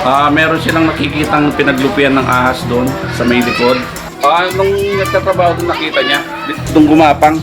Meron silang nakikitang pinaglupian ng ahas doon sa may likod. Nung nagtatrabaho doon nakita niya, doon gumapang.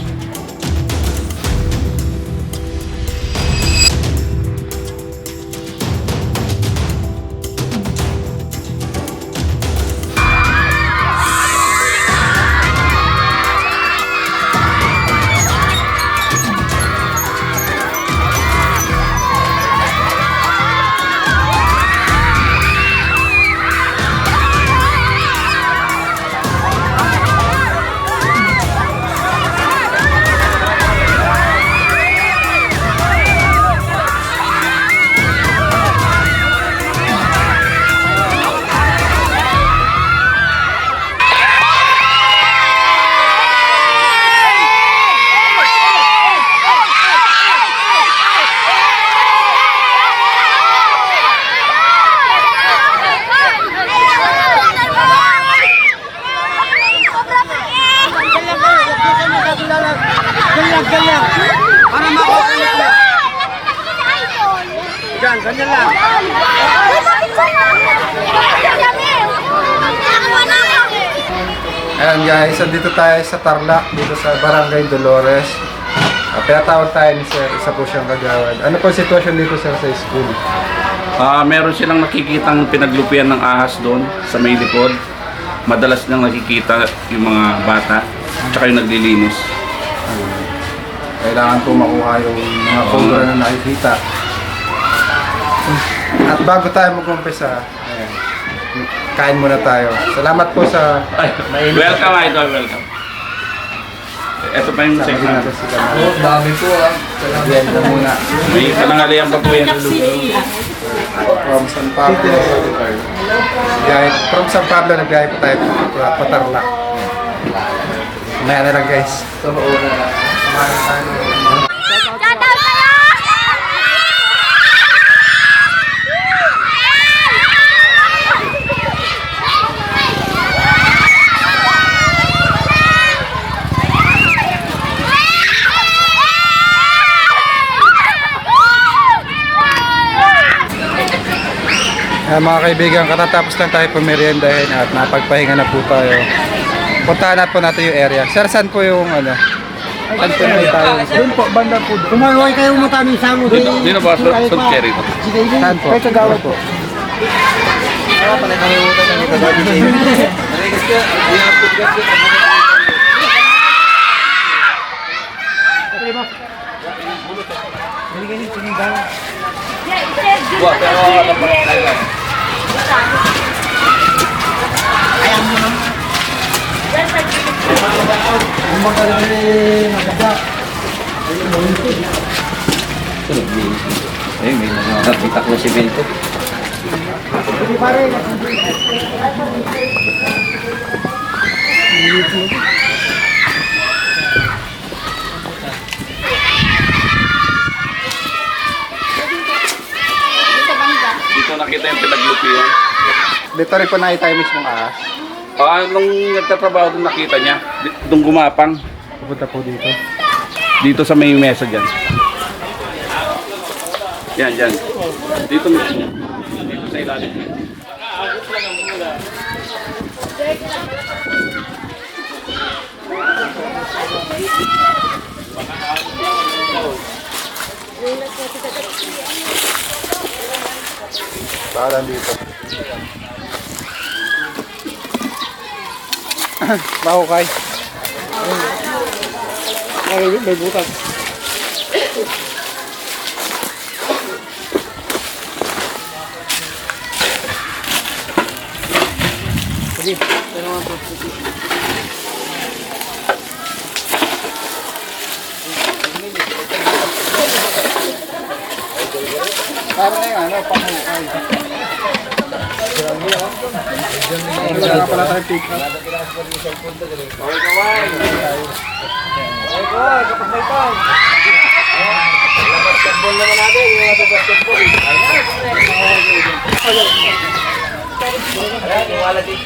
Ganyan. Para makukulit lang. Diyan, ganyan lang. Ayan guys, dito tayo sa Tarlac, dito sa Barangay Dolores. Pinatawag tayo ni Sir, isa po siyang kagawad. Ano po ang sitwasyon dito Sir sa school? Meron silang nakikitang pinaglupian ng ahas doon sa may likod. Madalas nang nakikita yung mga bata, tsaka yung naglilinis. Kailangan po makuha yung mga pulgura na nakikita. At bago tayo mag-umpisa, kain muna tayo. Salamat po sa mainit. Welcome idol, welcome. Ito pa yung Sabi second. natin si Kamaro. Dami po Salamat muna. May panangalian pa po yan. From San Pablo. From San Pablo, nag-gaya po tayo pa Tarlac. Maya na lang guys. Ito mauna na. Mga kaibigan, katatapos lang tayo pumeriendahin at napagpahinga na po tayo. Puntahan na po natin yung area. Sir, saan po yung ano? Saan po yung tayo? Doon po, banda po doon. Kumaway kayo mo tayo sa mo. Dito ba? Saan cherry to? Saan po? Kaya kagawad po. Wah, pero Ay, may nagpitak na simento. dito nakita yung pinaglupian. Dito rin po nakita yung mismong ahas. Nung nagtatrabaho doon nakita niya, doon gumapang. Pupunta po dito. Dito sa may mesa dyan. Yan, dyan. Dito mismo. Dito sa ilalim. Bahalan dito. Baho kay. Ay, may butas. Sige, pero nga po. Para na yung ano, pangukay. Wala pala tayo pick up. Okay, kaway. Okay, kaway. Kapag may pang. Basketball naman natin. Yung nasa basketball. Ayan, iwala din.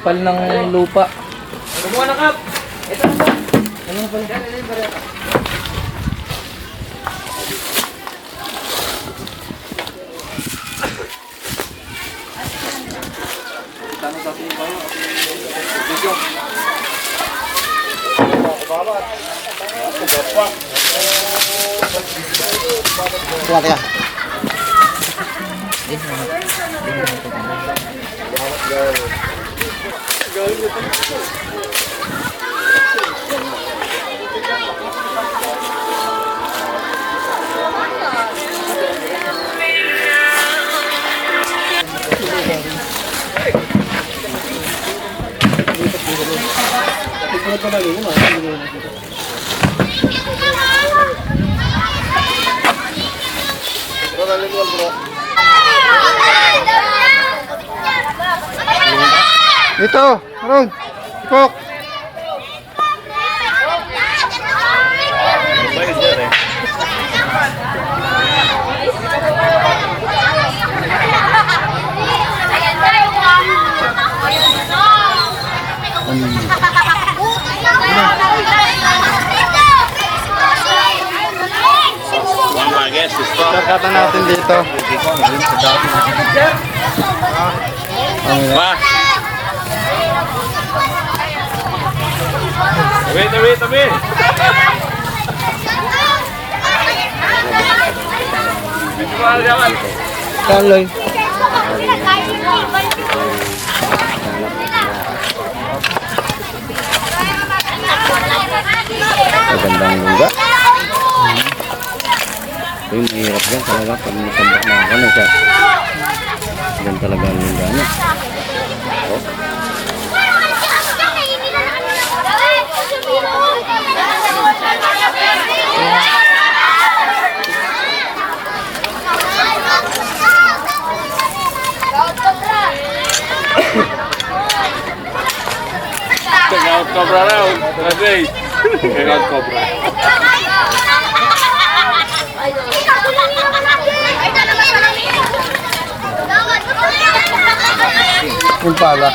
kapal ng lupa. Ito, Ron. Kok. Kakata natin dito. Ba? Tabi. Kaloy. Magandang lungga. Ito yung mahirap yan talaga pag natambak na ako na siya. Yan talaga ang lungga niya. Oh. Check out Cobra raw. Grabe. Check out Cobra. Yung pala.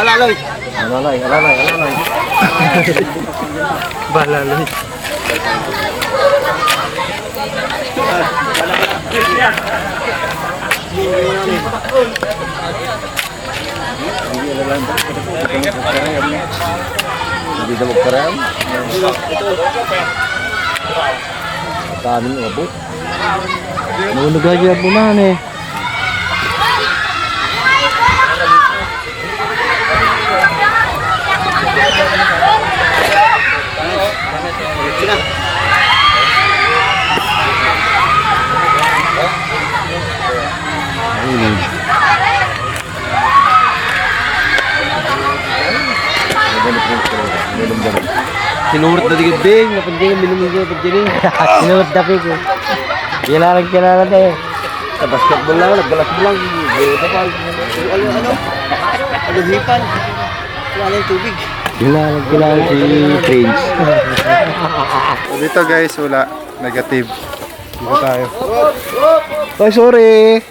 Alalay. Balaloy. Hindi na magkaram. Daming abot. Nunugagyan mo na eh. Sinurot na digid ding, napanding minumig ko pagdiling. Sinurot na ko. Kilala na eh. Sa basketball lang, nagbalasball lang. Ano hipan? Wala yung tubig. Kilala si Prince. Dito guys, wala. Negative. Dito tayo. Ay, sorry.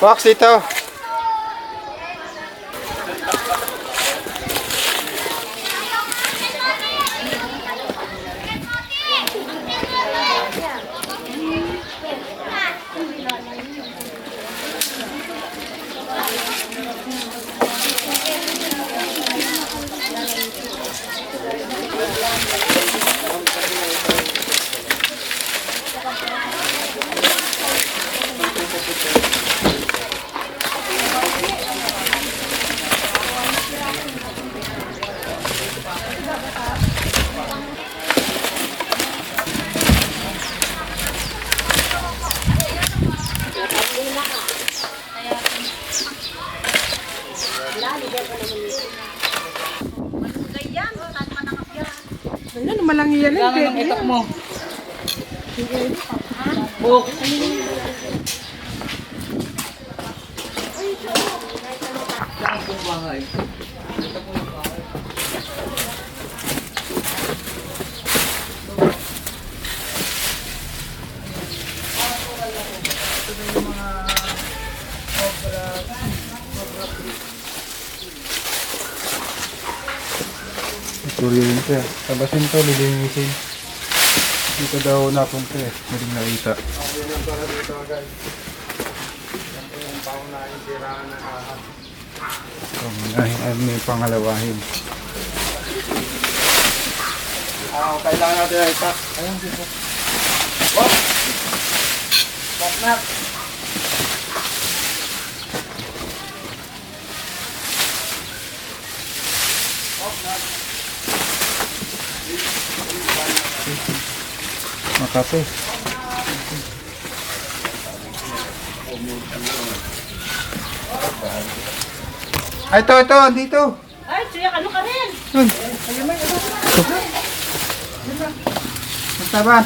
Box dito. Ano naman lang yan? Kailangan ng itak mo. Buk. Kuryente. Tabasin to, lilinisin. Dito daw napunta eh. Maling nakita. Pangunahin at may pangalawahin. Kailangan natin ay itak. Ayun dito. Wop! Wop na! Makape. Ay, ito, dito. Ay, siya, ano ka rin? Basta ba?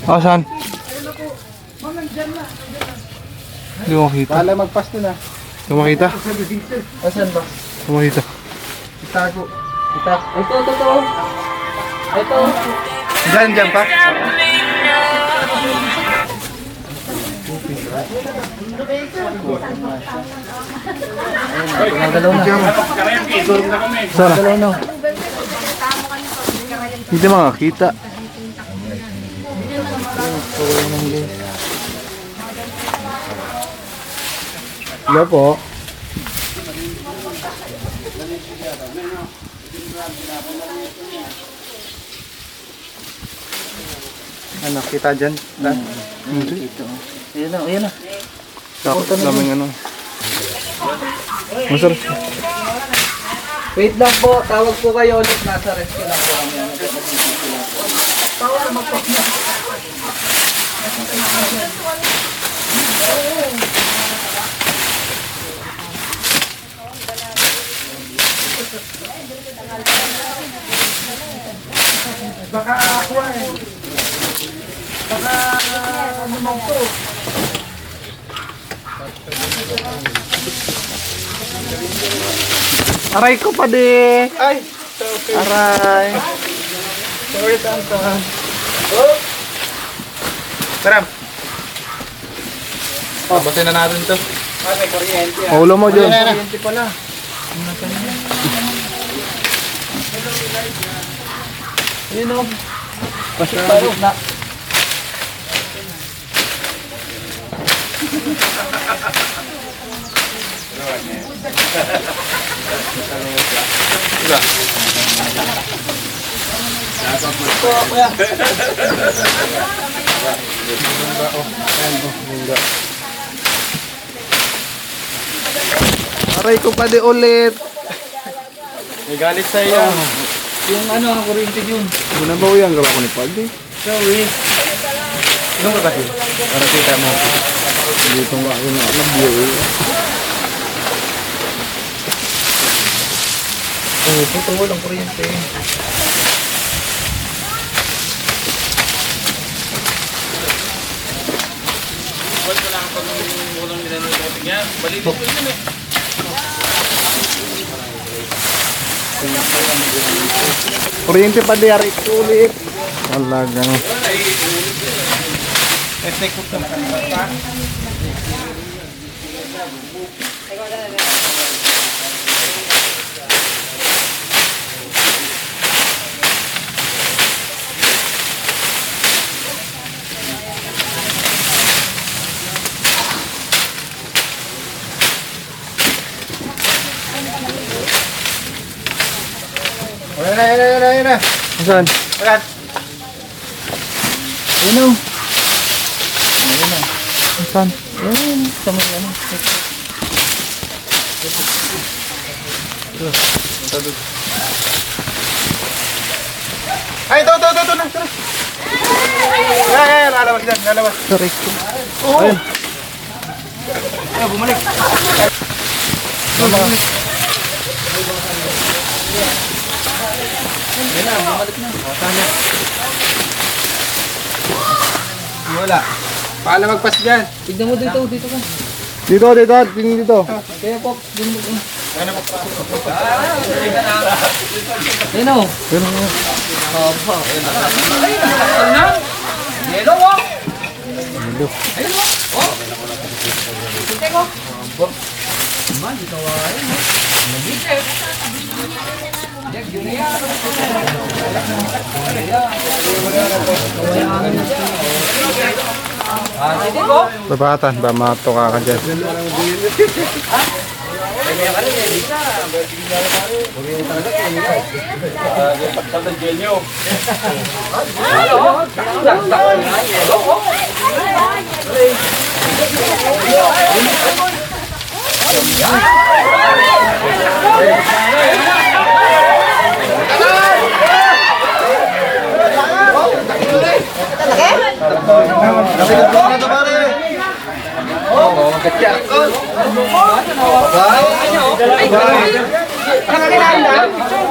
Oh, saan? Hindi mo makita. Bala magpasto na. Hindi mo makita? Asan ba? Hindi mo makita. Itago. Itak. Ito. Ito. Diyan pa. Nagalaw na. Sara. Nagalaw na. Hindi makakita. Hello po. Ano, kita dyan? Hindi. Ayan na. Daming ano. Masarap. Wait lang po, tawag po kayo ulit. Nasa rescue lang po kami. Baka ako eh. Baka ano mo to. Aray ko pa di. Ay! Aray. Sorry, Tantan. Oh! Karam! Oh, basin na natin to. Ah, may kuryente. Ulo mo dyan. Kuryente pala. Yun o. Pasok tayo na. Aray ko pa di ulit. May galit sa iyo. Yung ano, ang kuryente yun. Muna ba yan? Gawa ko ni Paldi. Sorry. Anong ka kasi? Para kita mo. Dito nga yung alam biyo. Ito walang kuryente. Kuryente pa di ari ulit. Talagang. Ayun na. Saan? Saan? Ayun o. Saan? Ayun. Sa mga ano. Ay, ito na. Ay, lalabas dyan, lalabas. Sorry. Oo. Ayun. Ayun, bumalik. Bumalik. Ayun na, bumalik na. Sana. Wala. Paano magpas dyan? Tignan mo dito ka. Dito. Kaya po, dun mo. Ano po? Ayun o. Babatan, ba matuka ka dyan?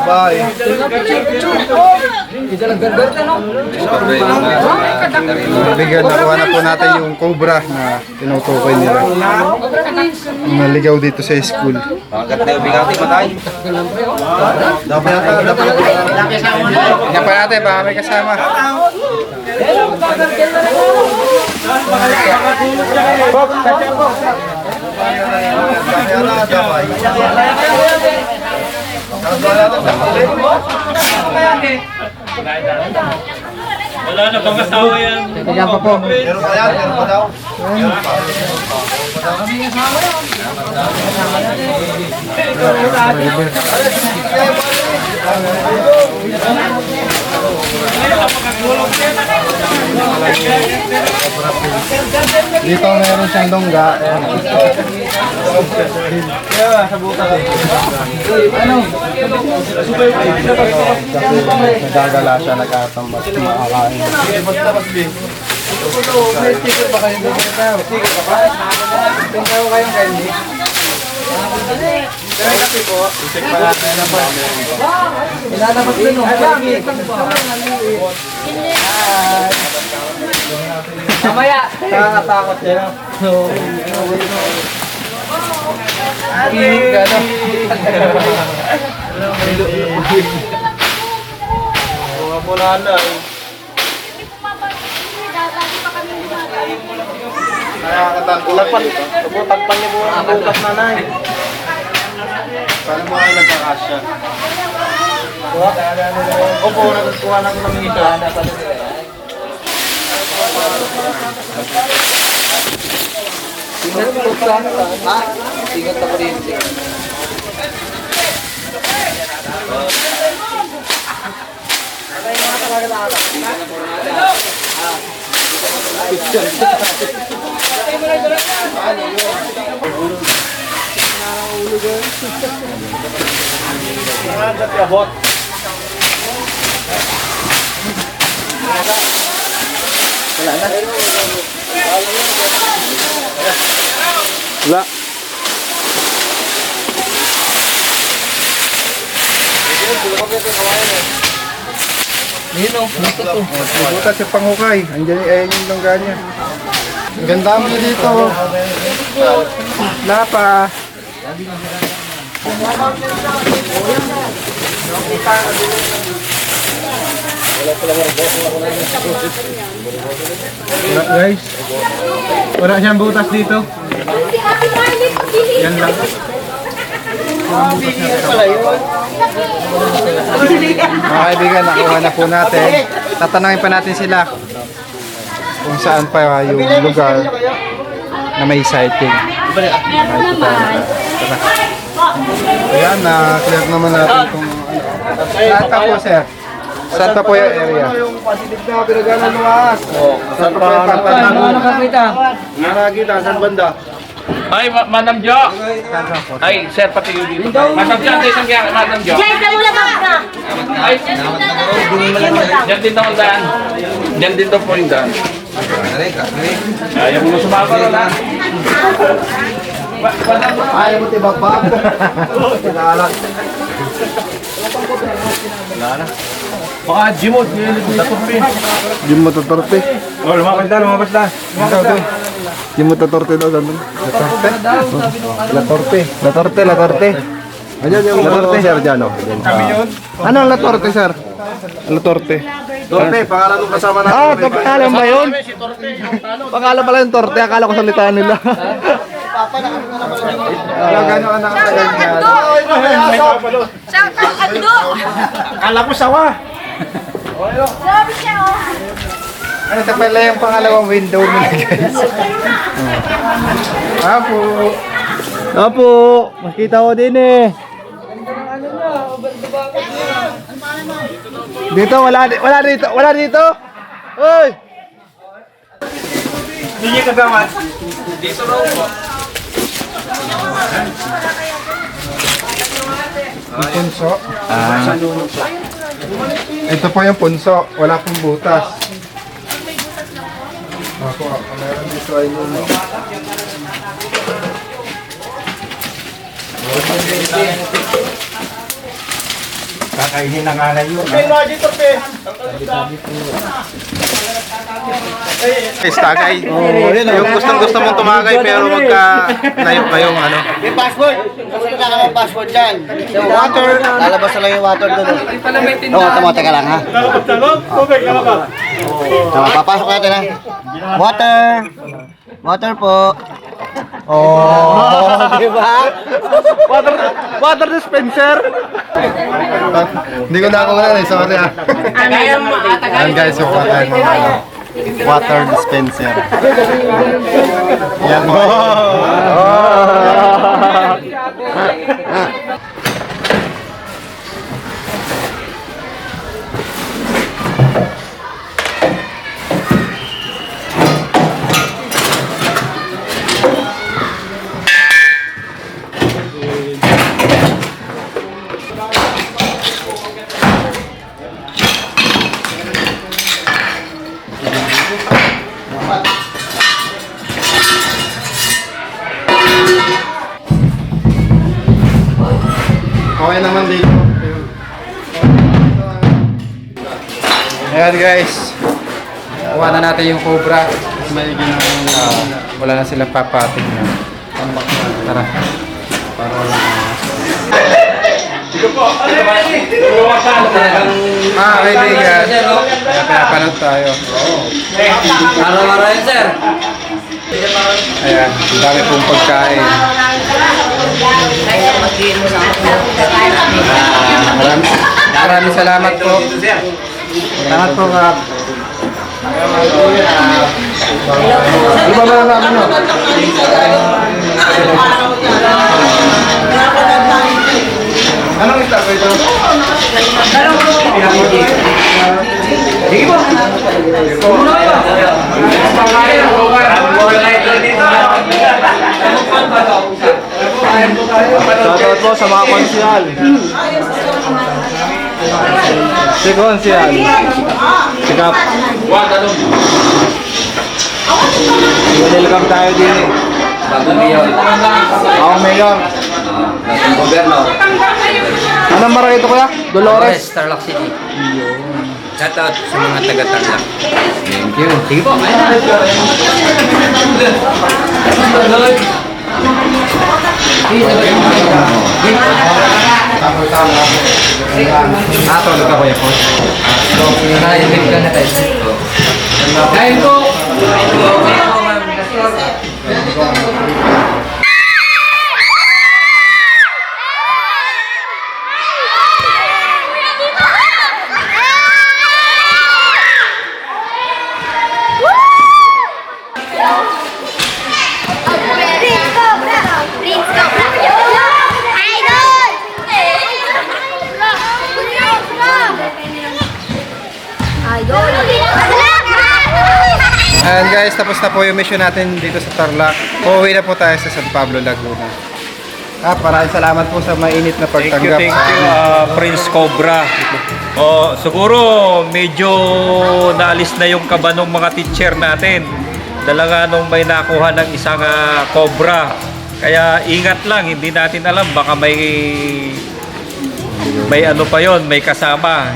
Bye. Bigyan nakuha na po natin yung cobra na tinutukoy nila. Naligaw dito sa school. Tingnan pa natin, baka may kasama. Wala na bang asawa yan? Kaya pa po. Meron pa daw. Dito meron siyang longga. Nagagala siya, nagkatambas, makakain. May sticker ba kayo doon? Sticker pa ba? Tingnan ko kayong candy. Kapi po. Isik pa natin naman. Ilalabas din yung candy. Mamaya. Nakakatakot yan. Kinig ka na. Wala na eh. Nakakatakot. Tagpan niyo po ang bukas na nai. Paano mo kayo nagkakasya? Opo, nagkuha na ko ng isa. Tingnan mo sa ha? Tingnan ta kuryente. Wala. Butas yung panghukay. Andiyan ayun yung langga niya. Ang ganda mo niya dito. Lapa. Wala, guys. Wala siyang butas dito. Yan lang. Mga kaibigan, nakuha na po natin. Tatanungin pa natin sila kung saan pa yung lugar na may sighting. Ayan, na-clear naman natin kung saan pa po, sir? Saan pa po yung area? Yung pasilip na pinagalan ng ahas. Saan pa po yung nakakita? Nakakita, saan banda? Ay, Madam Jo! Ay, sir, pati yung dito. Madam Jo, dito ang kaya, Madam Jo. Diyan ka muna magka. Ay, dyan din daw ang daan. Dyan din daw po yung daan. Ayaw mo na sumabalo na. Ayaw mo tibag-bag. Pinaalag. Baka Jimot, natupi. Yung matatorpe. Oh, lumabas na. Ikaw doon. Yung matatorpe daw doon. Latorpe. Latorpe. Ayan yung latorpe, sir, dyan o. Ano ang latorpe, sir? Latorpe. Torpe, pangalan ng kasama natin. Ah, ito pangalan ba yun? Pangalan pala yung torte, akala ko salitaan nila. Gano'n ka nakatagal niya? Saan ka ando? Kala ko sawa. Sabi siya oh. Ano, ito pala yung pangalawang window nila, guys. Apo. Apo, makita ko din eh. Dito, wala dito. Hoy! Hindi niya kagawan. Dito raw po. Yung punso. Ito po yung punso, wala pong butas. Ako, meron dito ay yun. Kakainin na nga na yun. Tagay. Yung gustong-gusto mong tumagay pero magka-layo kayong ano. May password. Kasi wala ka ng password dyan. Yung water, lalabas na lang yung water doon. Oo, tama, teka lang ha. Tama, papasok natin ha. Water. Water po. Oh, di ba? Water dispenser! Hindi ko na ako wala, sorry ah. Ayan guys, yung water dispenser. Yan mo. Okay naman dito. Ayan guys. Kuha na natin yung cobra. Wala na silang papating na. Tara. Para wala kaibigan. Pinapanood tayo. Araw-araw yun, sir. Ayan, ang dami pong pagkain. Maraming salamat po. Salamat po nga. Ano ba mga namin nyo? Anong isda ko ito? Sige po. Shoutout po sa mga konsyal. Si konsyal. Sikap. Welcome tayo din eh. Ako mayor. Gobyerno. Anong mara ito kuya? Dolores. Tarlac City. Shout out sa mga taga-Tarlac. Thank you. Sige po. Tulog ako yan po. Nakaibig ka na tayo. Kain po! Prince Cobra! Prince Cobra! Idol! Idol! And guys, tapos na po yung mission natin dito sa Tarlac. Uuwi na po tayo sa San Pablo, Laguna. At maraming salamat po sa mainit na pagtanggap. Thank you, Prince Cobra. Siguro medyo naalis na yung kaba ng mga teacher natin. Dala nga nung may nakuha ng isang cobra. Kaya ingat lang, hindi natin alam, baka may ano pa yon, may kasama.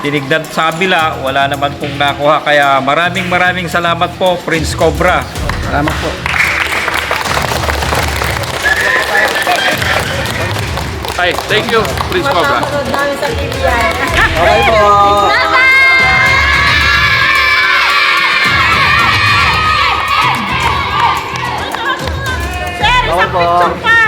Tinignan sa kabila, wala naman pong nakuha. Kaya maraming salamat po, Prince Cobra. Salamat po. Ay, thank you, Prince Cobra. Okay po. Sir, isang picture pa!